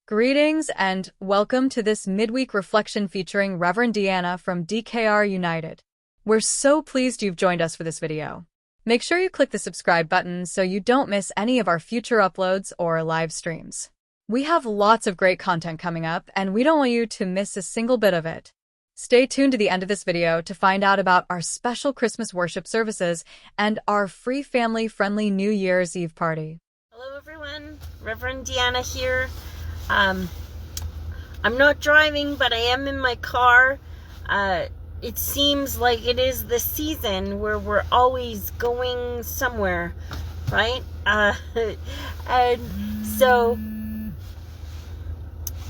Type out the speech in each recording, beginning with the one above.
Greetings and welcome to this midweek reflection featuring Rev Deanna from DKR United. We're so pleased you've joined us for this video. Make sure you click the subscribe button so you don't miss any of our future uploads or live streams. We have lots of great content coming up and we don't want you to miss a single bit of it. Stay tuned to the end of this video to find out about our special Christmas worship services and our free family-friendly New Year's Eve party. Hello everyone, Rev Deanna here. I'm not driving, but I am in my car. It seems like it is the season where we're always going somewhere, right? And so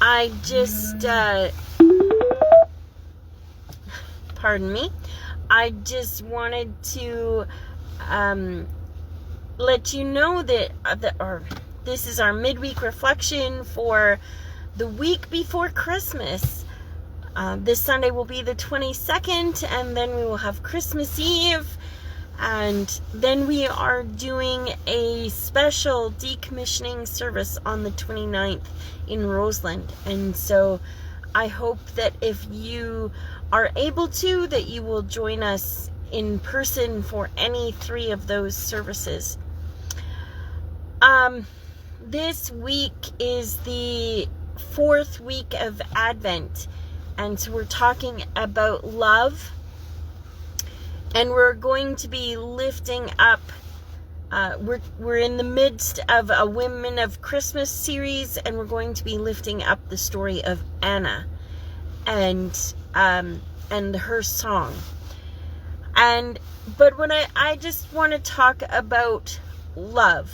I just, pardon me, I just wanted to let you know that, this is our midweek reflection for the week before Christmas. This Sunday will be the 22nd, and then we will have Christmas Eve, and then we are doing a special decommissioning service on the 29th in Roseland. And so I hope that if you are able to, that you will join us in person for any three of those services. This week is the 4th week of Advent, and so we're talking about love, and we're going to be lifting up, we're in the midst of a Women of Christmas series, and we're going to be lifting up the story of Anna and her song. But when I just want to talk about love.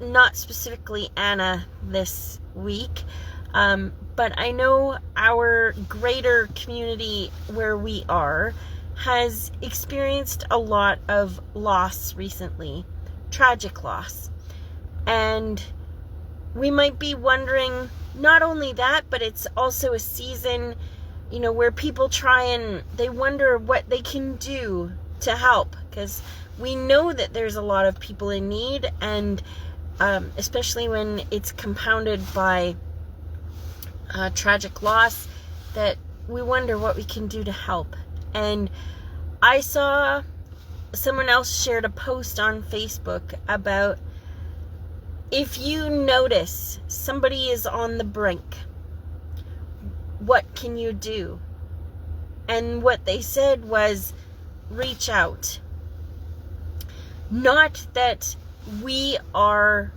Not specifically Anna this week, but I know our greater community where we are has experienced a lot of loss recently, tragic loss. And we might be wondering, not only that, but it's also a season, where people they wonder what they can do to help, because we know that there's a lot of people in need, and especially when it's compounded by tragic loss, that we wonder what we can do to help. And I saw someone else shared a post on Facebook about, if you notice somebody is on the brink, what can you do? And what they said was, reach out. Not that we are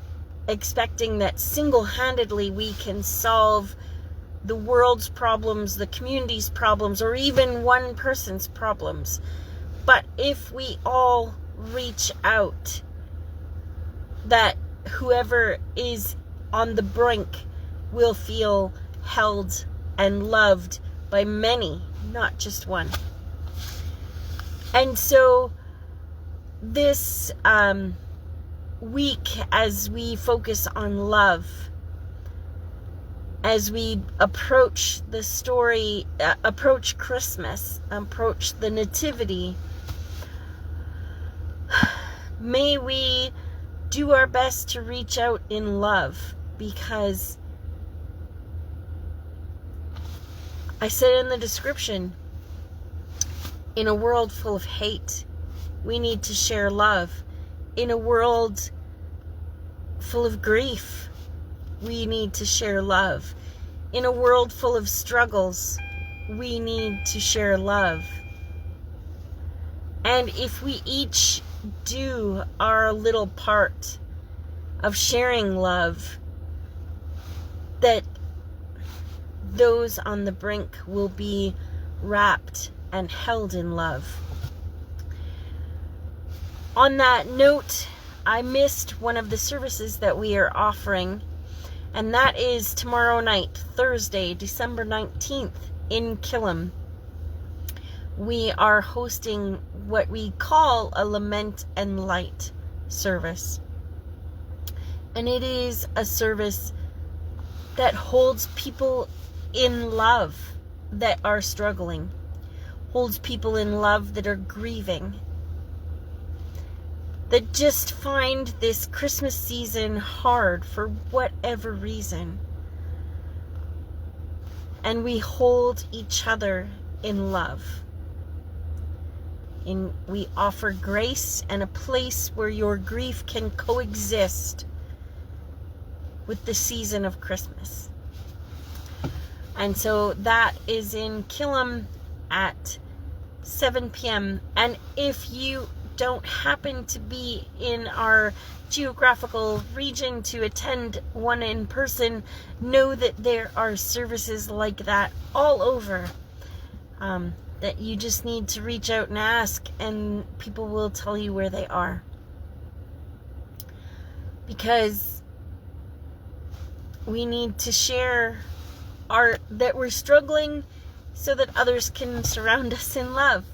expecting that single-handedly we can solve the world's problems, the community's problems, or even one person's problems. But if we all reach out, that whoever is on the brink will feel held and loved by many, not just one. And so this week, as we focus on love, as we approach the story, approach Christmas, approach the Nativity, may we do our best to reach out in love, because I said in the description, in a world full of hate, we need to share love. In a world full of grief, we need to share love. In a world full of struggles, we need to share love. And if we each do our little part of sharing love, that those on the brink will be wrapped and held in love. On that note, I missed one of the services that we are offering, and that is tomorrow night, Thursday, December 19th, in Killam. We are hosting what we call a Lament and Light service. And it is a service that holds people in love that are struggling, holds people in love that are grieving, that just find this Christmas season hard for whatever reason. And we hold each other in love. And we offer grace and a place where your grief can coexist with the season of Christmas. And so that is in Killam at 7 p.m. And if you don't happen to be in our geographical region to attend one in person, know that there are services like that all over, that you just need to reach out and ask, and people will tell you where they are. Because we need to share that we're struggling so that others can surround us in love.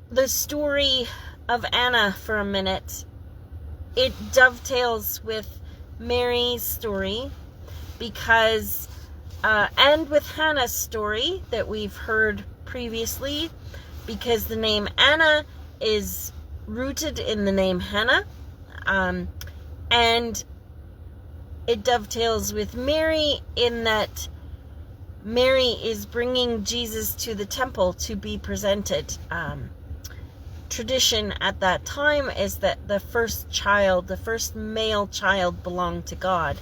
The story of Anna for a minute, it dovetails with Mary's story because and with Hannah's story that we've heard previously, because the name Anna is rooted in the name Hannah, and it dovetails with Mary in that Mary is bringing Jesus to the temple to be presented. Tradition at that time is that the first male child belonged to God.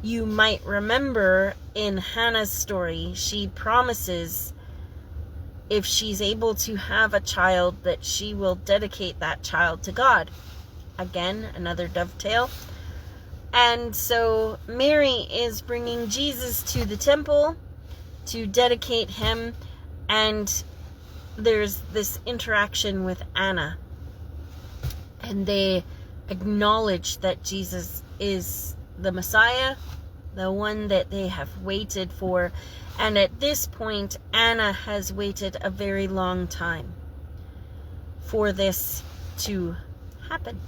You might remember in Hannah's story, she promises if she's able to have a child that she will dedicate that child to God. Again, another dovetail. And so Mary is bringing Jesus to the temple to dedicate him, and there's this interaction with Anna, and they acknowledge that Jesus is the Messiah, the one that they have waited for. And at this point, Anna has waited a very long time for this to happen.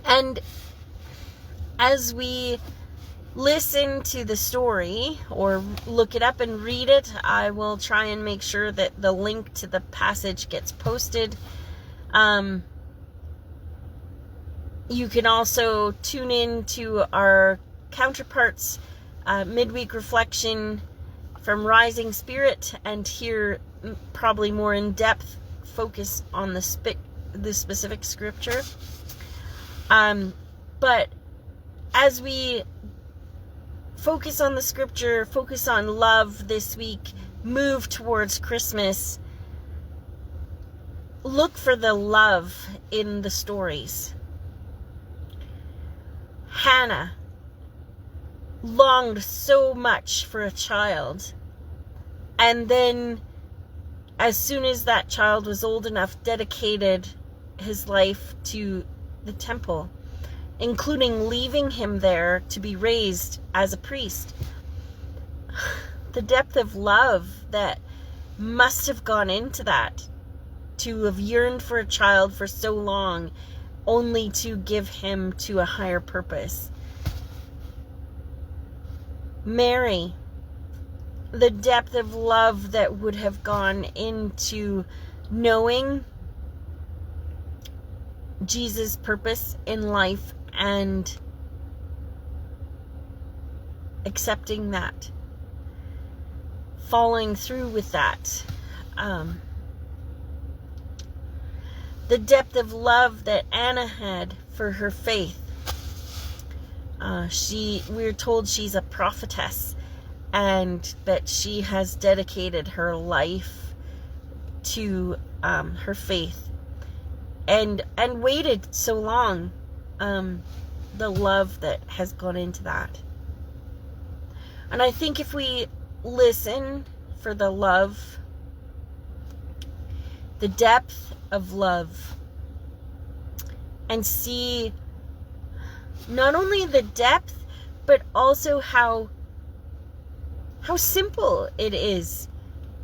And as we listen to the story or look it up and read it, I will try and make sure that the link to the passage gets posted. You can also tune in to our counterparts, Midweek Reflection from Rising Spirit, and hear probably more in-depth focus on the specific scripture. But as we focus on the scripture, focus on love this week, move towards Christmas, look for the love in the stories. Hannah longed so much for a child, and then as soon as that child was old enough, dedicated his life to the temple, including leaving him there to be raised as a priest. The depth of love that must have gone into that, to have yearned for a child for so long, only to give him to a higher purpose. Mary, the depth of love that would have gone into knowing Jesus' purpose in life and accepting that, following through with that. The depth of love that Anna had for her faith. We're told she's a prophetess, and that she has dedicated her life to her faith, and waited so long. The love that has gone into that. And I think if we listen for the love, the depth of love, and see not only the depth, but also how simple it is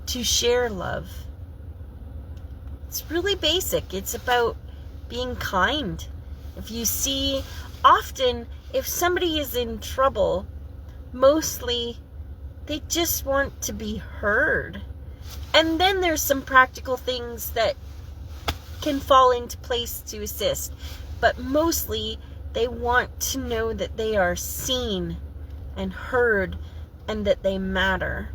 to share love. It's really basic. It's about being kind. If you see, often if somebody is in trouble, mostly they just want to be heard. And then there's some practical things that can fall into place to assist. But mostly, they want to know that they are seen and heard and that they matter.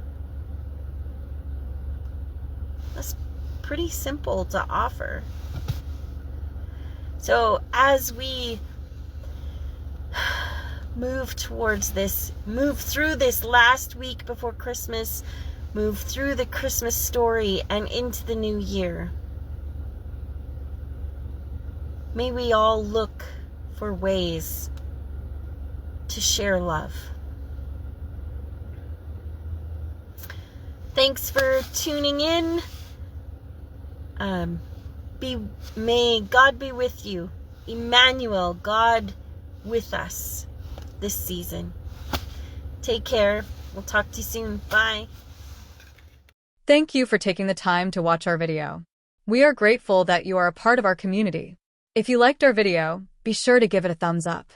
That's pretty simple to offer. So as we move through this last week before Christmas, move through the Christmas story and into the new year, may we all look for ways to share love. Thanks for tuning in. May God be with you. Emmanuel, God with us this season. Take care. We'll talk to you soon. Bye. Thank you for taking the time to watch our video. We are grateful that you are a part of our community. If you liked our video, be sure to give it a thumbs up.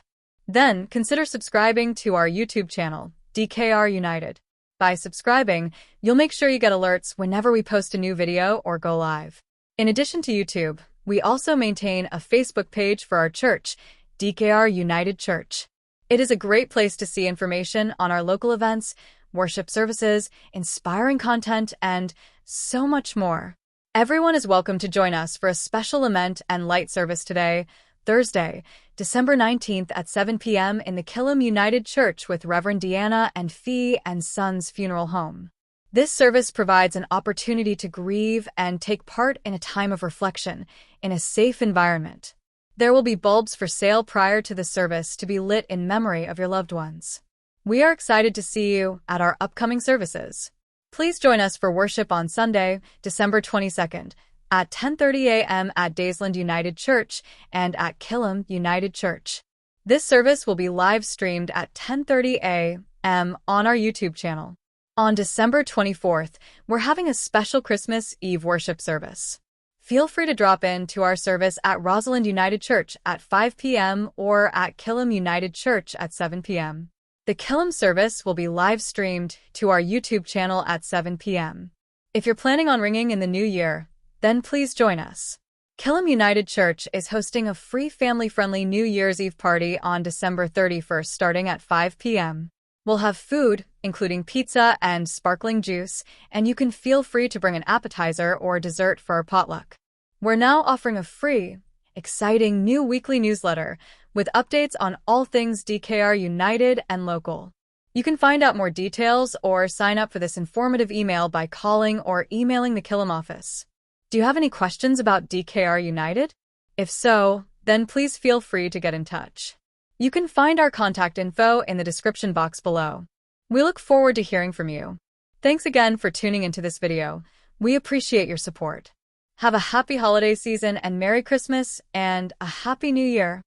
Then consider subscribing to our YouTube channel, DKR United. By subscribing, you'll make sure you get alerts whenever we post a new video or go live. In addition to YouTube, we also maintain a Facebook page for our church, DKR United Church. It is a great place to see information on our local events, worship services, inspiring content, and so much more. Everyone is welcome to join us for a special lament and light service today, Thursday, December 19th at 7 p.m. in the Killam United Church with Rev Deanna and Fee and Sons Funeral Home. This service provides an opportunity to grieve and take part in a time of reflection in a safe environment. There will be bulbs for sale prior to the service to be lit in memory of your loved ones. We are excited to see you at our upcoming services. Please join us for worship on Sunday, December 22nd, at 10:30 a.m. at Daysland United Church and at Killam United Church. This service will be live-streamed at 10:30 a.m. on our YouTube channel. On December 24th, we're having a special Christmas Eve worship service. Feel free to drop in to our service at Rosalind United Church at 5 p.m. or at Killam United Church at 7 p.m. The Killam service will be live-streamed to our YouTube channel at 7 p.m. If you're planning on ringing in the new year, then please join us. Killam United Church is hosting a free family-friendly New Year's Eve party on December 31st starting at 5 p.m. We'll have food, including pizza and sparkling juice, and you can feel free to bring an appetizer or dessert for our potluck. We're now offering a free, exciting new weekly newsletter with updates on all things DKR United and local. You can find out more details or sign up for this informative email by calling or emailing the Killam office. Do you have any questions about DKR United? If so, then please feel free to get in touch. You can find our contact info in the description box below. We look forward to hearing from you. Thanks again for tuning into this video. We appreciate your support. Have a happy holiday season and Merry Christmas and a Happy New Year.